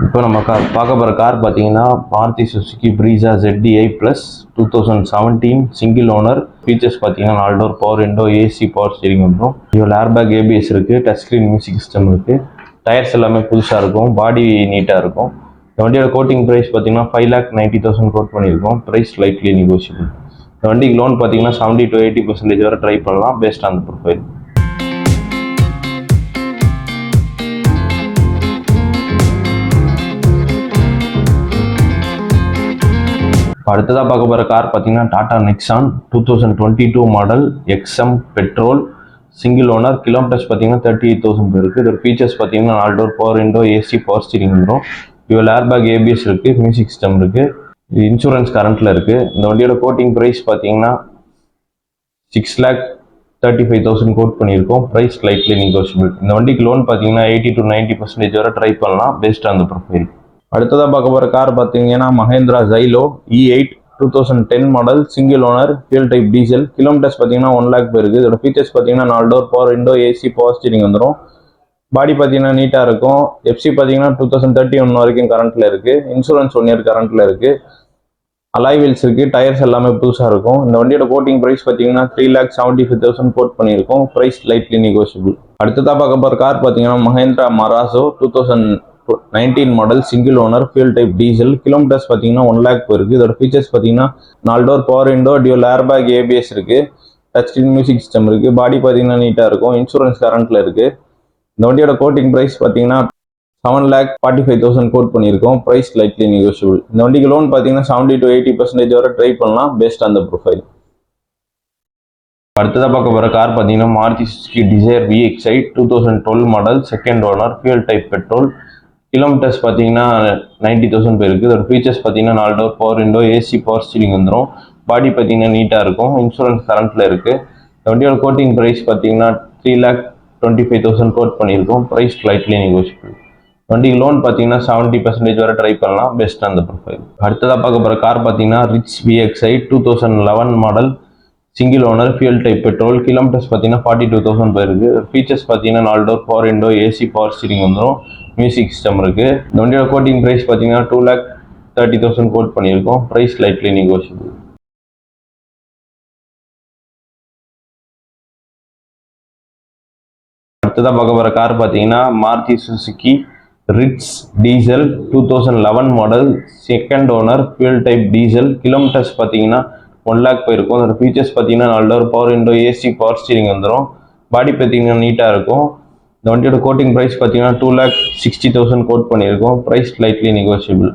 இப்போ நம்ம பார்க்க போகிற கார் பார்த்தீங்கன்னா Maruti Suzuki Brezza ZDI plus 2017 single owner. Features பார்த்தீங்கன்னா 4 door power window, AC, power steering வந்துடும். இதில் ஏர்பேக், ஏபிஎஸ் இருக்குது, டச் ஸ்க்ரீன் மியூசிக் சிஸ்டம் இருக்குது. டயர்ஸ் எல்லாமே புதுசாக இருக்கும், பாடி நீட்டாக இருக்கும். இந்த வண்டியோட கோட்டிங் ப்ரைஸ் பார்த்தீங்கன்னா 5,90,000 கோட் பண்ணியிருக்கோம். Price lightly negotiable. இந்த வண்டிக்கு லோன் பார்த்தீங்கன்னா 70 to 80% வரை ட்ரை பண்ணலாம், பேஸ்ட் ஆன் த ப்ரொஃபைல். அடுத்ததாக பார்க்க போகிற கார் பார்த்தீங்கன்னா Tata Nexon 2022 model XM petrol single owner. Kilometres பார்த்தீங்கன்னா 38,000 போயிருக்கு. இதோட ஃபீச்சர்ஸ் பார்த்தீங்கன்னா 4 door power window, AC, power steering வந்துடும். இதில் ஏர்பேக், ஏபிஎஸ் இருக்குது, மியூசிக் சிஸ்டம் இருக்குது. இது இன்சூரன்ஸ் கரண்ட்டில் இருக்குது. இந்த வண்டியோட கோட்டிங் ப்ரைஸ் பார்த்தீங்கன்னா 6,35,000 கோட் பண்ணியிருக்கோம். Price lightly negotiable. இந்த வண்டிக்கு லோன் பார்த்தீங்கன்னா 80 to 90% வரை ட்ரை பண்ணலாம், பேஸ்ட் ஆன் த ப்ரொஃபைல். அடுத்ததாக பார்க்க போகிற கார் பார்த்தீங்கன்னா Mahindra Xylo E8 2010 model single owner, fuel type diesel. Kilometres பார்த்தீங்கன்னா 1 lakh போயிருக்கு. இதோட ஃபீச்சர்ஸ் பார்த்தீங்கன்னா 4 door power window, AC, power steering வந்துடும். பாடி பார்த்தீங்கன்னா நீட்டாக இருக்கும். எஃப்சி பார்த்தீங்கன்னா 2031 வரைக்கும் கரண்ட்டில் இருக்குது. இன்சூரன்ஸ் 1 year கரண்ட்டில் இருக்குது. அலாய் வீல்ஸ் இருக்குது. டயர்ஸ் எல்லாமே புதுசாக இருக்கும். இந்த வண்டியோட கோட்டிங் ப்ரைஸ் பார்த்தீங்கன்னா 3,75,000 கோட் பண்ணியிருக்கோம். Price lightly negotiable. அடுத்ததாக பார்க்க போகிற கார் பார்த்தீங்கன்னா Mahindra Marazzo 2019 model single owner, fuel type diesel. Kilometres பார்த்தீங்கன்னா 1 lakh போயிருக்கு. இதோட ஃபீச்சர்ஸ் பார்த்தீங்கன்னா 4 door power window, dual airbag, ABS இருக்குது, டச் ஸ்க்ரீன் மியூசிக் சிஸ்டம் இருக்குது. பாடி பார்த்தீங்கன்னா நீட்டாக இருக்கும். இன்சூரன்ஸ் கரண்ட்டில் இருக்குது. இந்த வண்டியோட கோட்டிங் ப்ரைஸ் பார்த்தீங்கன்னா 7,45,000 கோட் பண்ணியிருக்கோம். Price lightly negotiable. இந்த வண்டிக்கு லோன் பார்த்தீங்கன்னா 70 to 80% வரை ட்ரை பண்ணலாம், பேஸ்ட் ஆன் த ப்ரொஃபைல். அடுத்ததாக பார்க்க போகிற கார் பார்த்தீங்கன்னா Maruti Suzuki Dzire VXi 2012 model second owner, fuel type petrol. Kilometres பார்த்தீங்கன்னா 90,000 போயிருக்கு. இதோட ஃபீச்சர்ஸ் பார்த்தீங்கன்னா 4 door power window, AC, power steering வந்துடும். பாடி பார்த்தீங்கன்னா நீட்டாக இருக்கும். இன்சூரன்ஸ் கரண்ட்டில் இருக்குது. இந்த வண்டியோட கோட்டிங் ப்ரைஸ் பார்த்தீங்கன்னா 3,25,000 கோட் பண்ணியிருக்கோம். Price lightly negotiable. வண்டிக்கு லோன் பார்த்தீங்கன்னா 70% வரை ட்ரை பண்ணலாம், பெஸ்ட் ஆன் த ப்ரொஃபைல். அடுத்ததாக பார்க்க போகிற கார் பார்த்தீங்கன்னா Ritz VXi 2011 model single owner, fuel type petrol. Kilometres பார்த்தீங்கன்னா 42,000 போயிருக்கு. ஃபீச்சர்ஸ் பார்த்தீங்கன்னா 4 door power window, AC, power steering வந்துடும். மியூசிக் சிஸ்டம் இருக்குது. இந்த வண்டியோட கோட்டிங் ப்ரைஸ் பார்த்தீங்கன்னா 2,30,000 கோட் பண்ணியிருக்கோம். Price lightly negotiable. அடுத்ததாக பார்க்க போகிற கார் பார்த்தீங்கன்னா Maruti Suzuki Ritz diesel 2011 model second owner, fuel type diesel. Kilometres பார்த்தீங்கன்னா 1 lakh போயிருக்கும். அதோட ஃபீச்சர்ஸ் பார்த்தீங்கன்னா 4 door power window, AC, power steering வந்துடும். பாடி பார்த்தீங்கன்னா நீட்டாக இருக்கும். இந்த வண்டியோட கோட்டிங் ப்ரைஸ் பார்த்தீங்கன்னா 2,60,000 கோட் பண்ணியிருக்கோம். Price lightly negotiable.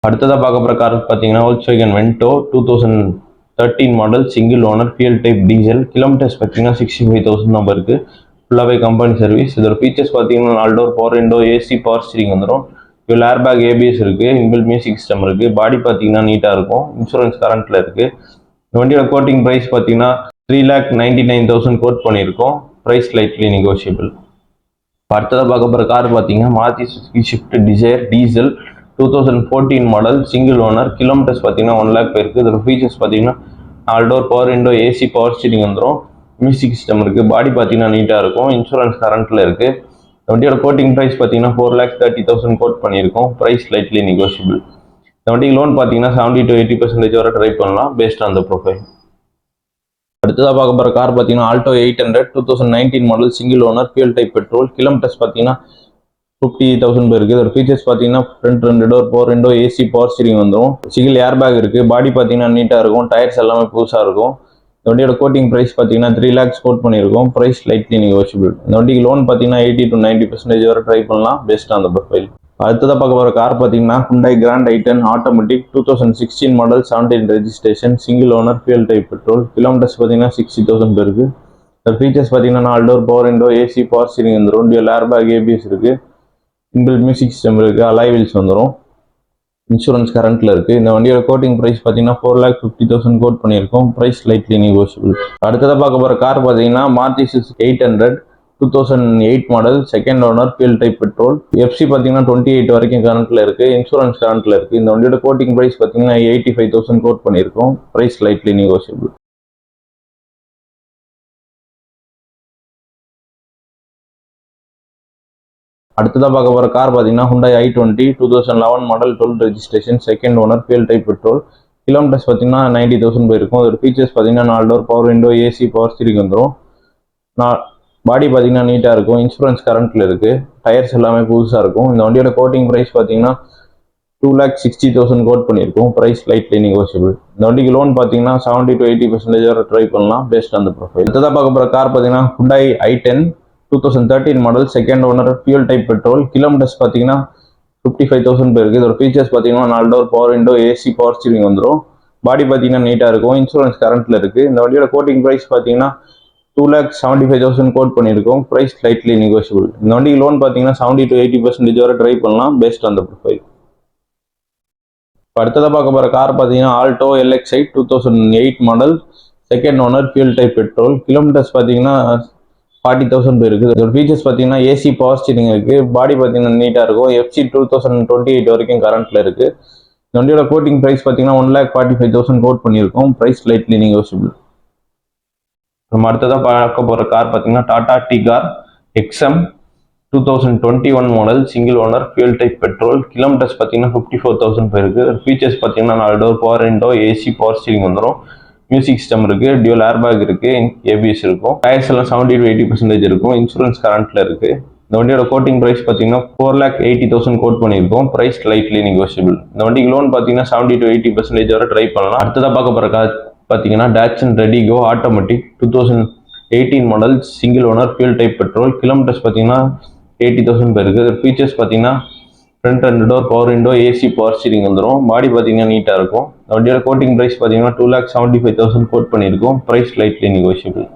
அடுத்ததாக பார்க்க போகிற கார் பார்த்தீங்கன்னா Volkswagen Vento 2013 model single owner, fuel type diesel. Kilometres பார்த்தீங்கன்னா 65,000 நம்பர் இருக்குது. ஃபுல்லாகவே கம்பெனி சர்வீஸ். இதோட ஃபீச்சர்ஸ் பார்த்தீங்கன்னா 4 door power window, AC, power steering வந்துடும். இதில் ஏர்பேக், ஏபிஎஸ் இருக்குது, இன்பில்ட் மியூசிக் சிஸ்டம் இருக்குது. பாடி பார்த்தீங்கன்னா நீட்டாக இருக்கும். இன்சூரன்ஸ் கரண்ட்டில் இருக்குது. இந்த வண்டியோட கோட்டிங் ப்ரைஸ் பார்த்தீங்கன்னா 3,99,000 கோட் பண்ணியிருக்கோம். Price lightly negotiable. அடுத்ததாக பார்க்க போகிற கார் பார்த்தீங்கன்னா Maruti Suzuki Swift Dzire diesel 2014 model single owner. Kilometres பார்த்தீங்கன்னா 1 lakh போயிருக்கு. இதோட ஃபீச்சர்ஸ் பார்த்தீங்கன்னா 4 door power window, AC, power steering வந்துடும். மியூசிக் சிஸ்டம் இருக்குது. பாடி பார்த்தீங்கன்னா நீட்டாக இருக்கும். இன்சூரன்ஸ் கரண்ட்டில் இருக்குது. இந்த வண்டியோட கோட்டிங் ப்ரைஸ் பார்த்தீங்கன்னா 4,30,000 கோட் பண்ணியிருக்கோம். Price lightly negotiable. இந்த வண்டிக்கு லோன் பார்த்தீங்கன்னா 70 to 80% வரை ட்ரை பண்ணலாம், பேஸ்ட் ஆன் த ப்ரொஃபைல். அடுத்ததாக பார்க்க போகிற கார் பார்த்தீங்கன்னா Alto 800 2019 model single owner, fuel type petrol. Kilometres பார்த்தீங்கன்னா 50,000 போயிருக்கு. இதோட ஃபீச்சர்ஸ் பார்த்தீங்கன்னா front 2 door power window, AC, power steering வந்துடும். சிங்கிள் ஏர்பேக் இருக்குது. பாடி பார்த்தீங்கன்னா நீட்டாக இருக்கும். டயர்ஸ் எல்லாமே புதுசாக இருக்கும். இந்த வண்டியோட கோட்டிங் ப்ரைஸ் பார்த்தீங்கன்னா 3 lakhs கோட் பண்ணியிருக்கோம். Price lightly negotiable. இந்த வண்டிக்கு லோன் பார்த்தீங்கன்னா 80 to 90% வரை ட்ரை பண்ணலாம், பேஸ்ட் ஆன் த ப்ரொஃபைல். அடுத்ததாக பார்க்க போகிற கார் பார்த்தீங்கன்னா Hyundai Grand i10 automatic 2016 model 17 registration single owner, fuel type petrol. Kilometres பார்த்தீங்கன்னா 60,000 போயிருக்கு. இந்த ஃபீச்சர்ஸ் பார்த்தீங்கன்னா 4 door power window, AC, power steering வந்துடும். டியூல் ஏர்பேக், ஏபிஎஸ் இருக்குது, இன்பில்ட் மியூசிக் சிஸ்டம் இருக்குது, அலாய் வீல்ஸ் வந்துடும். இன்சூரன்ஸ் கரண்ட்டில் இருக்குது. இந்த வண்டியோட கோட்டிங் ப்ரைஸ் பார்த்தீங்கன்னா 4,50,000 கோட் பண்ணியிருக்கோம். Price lightly negotiable. அடுத்ததாக பார்க்க போகிற கார் பார்த்தீங்கன்னா Maruti Suzuki 800 2008 model second owner, fuel type petrol. FC பார்த்தீங்கன்னா 28 வரைக்கும் கரண்ட்டில் இருக்குது. இன்சூரன்ஸ் கரண்ட்டில் இருக்குது. இந்த வண்டியோட கோட்டிங் ப்ரைஸ் பார்த்தீங்கன்னா 85,000 கோட் பண்ணியிருக்கோம். Price lightly negotiable. அடுத்ததாக பார்க்க போகிற கார் பார்த்தீங்கன்னா Hyundai i20 2011 model 12 registration second owner fuel type petrol. Kilometres பார்த்தீங்கன்னா 90,000 போயிருக்கும். அதோட ஃபீச்சர்ஸ் பார்த்தீங்கன்னா 4 door power window, AC, power steering வந்துடும். பாடி பார்த்தீங்கன்னா நீட்டாக இருக்கும். இன்சூரன்ஸ் கரண்ட்டில் இருக்குது. டயர்ஸ் எல்லாமே புதுசாக இருக்கும். இந்த வண்டியோட கோட்டிங் ப்ரைஸ் பார்த்தீங்கன்னா 2,60,000 கோட் பண்ணியிருக்கோம். Price lightly negotiable. இந்த வண்டிக்கு லோன் பார்த்தீங்கன்னா 70 to 80% வரை ட்ரை பண்ணலாம் பேஸ்ட் ஆன் த ப்ரொஃபைல். அடுத்ததாக பார்க்க போகிற கார் பார்த்தீங்கன்னா Hyundai i10 2013 model second owner fuel type petrol. Kilometres பார்த்தீங்கன்னா 55,000 போயிருக்கு. இதோட ஃபீச்சர்ஸ் பார்த்தீங்கன்னா 4 door power window, AC, power steering வந்துடும். பாடி பார்த்தீங்கன்னா நீட்டாக இருக்கும். இன்சூரன்ஸ் கரண்ட்டில் இருக்குது. இந்த வண்டியோட கோட்டிங் ப்ரைஸ் பார்த்தீங்கன்னா 2,75,000 கோட் பண்ணியிருக்கோம். Price lightly negotiable. இந்த வண்டிக்கு லோன் பார்த்தீங்கன்னா 70 to 80% வரை ட்ரை பண்ணலாம் பேஸ்ட் ஆன் த ப்ரொஃபைல். அடுத்ததாக பார்க்க போகிற கார் பார்த்தீங்கன்னா Alto LXi 2008 model second owner fuel type petrol. Kilometres பார்த்தீங்கன்னா 40,000 போயிருக்கு. இதோட ஃபீச்சர்ஸ் பார்த்தீங்கன்னா ஏசி, பவர் ஸ்டீரிங் இருக்குது. பாடி பார்த்தீங்கன்னா நீட்டாக இருக்கும். FC 2028 வரைக்கும் கரண்ட்டில் இருக்குது. இந்த வண்டியோட கோட்டிங் ப்ரைஸ் பார்த்தீங்கன்னா 1,45,000 கோட் பண்ணியிருக்கோம். Price lightly negotiable. நம்ம அடுத்ததாக பார்க்க போகிற கார் பார்த்தீங்கன்னா Tata Tigor XM 2021 model single owner fuel type petrol. Kilometres பார்த்தீங்கன்னா 54,000 போயிருக்கு. ஃபீச்சர்ஸ் பார்த்தீங்கன்னா 4 door power window, AC, power steering வந்துடும். மியூசிக் சிஸ்டம் இருக்குது. டியூல் ஏர்பேக் இருக்குது. ABS இருக்கும். டயர்ஸ் எல்லாம் 70 to 80% இருக்கும். இன்சூரன்ஸ் கரண்ட்டில் இருக்குது. இந்த வண்டியோட கோட்டிங் ப்ரைஸ் பார்த்தீங்கன்னா 4,80,000 கோட் பண்ணியிருக்கோம். Price lightly negotiable. இந்த வண்டிக்கு லோன் பார்த்தீங்கன்னா 70 to 80% வரை ட்ரை பண்ணலாம். அடுத்ததாக பார்க்க போகிற கார் பார்த்தீங்கன்னா Datsun Redigo automatic 2018 model single owner fuel type petrol. Kilometres பார்த்தீங்கன்னா 80,000 போயிருக்கு. ஃபீச்சர்ஸ் பார்த்தீங்கன்னா front 2 door power window, AC, power steering வந்துடும். பாடி பார்த்தீங்கன்னா நீட்டாக இருக்கும். வண்டியோட கோட்டிங் ப்ரைஸ் பார்த்தீங்கன்னா 2,75,000 கோட் பண்ணியிருக்கோம். Price lightly negotiable.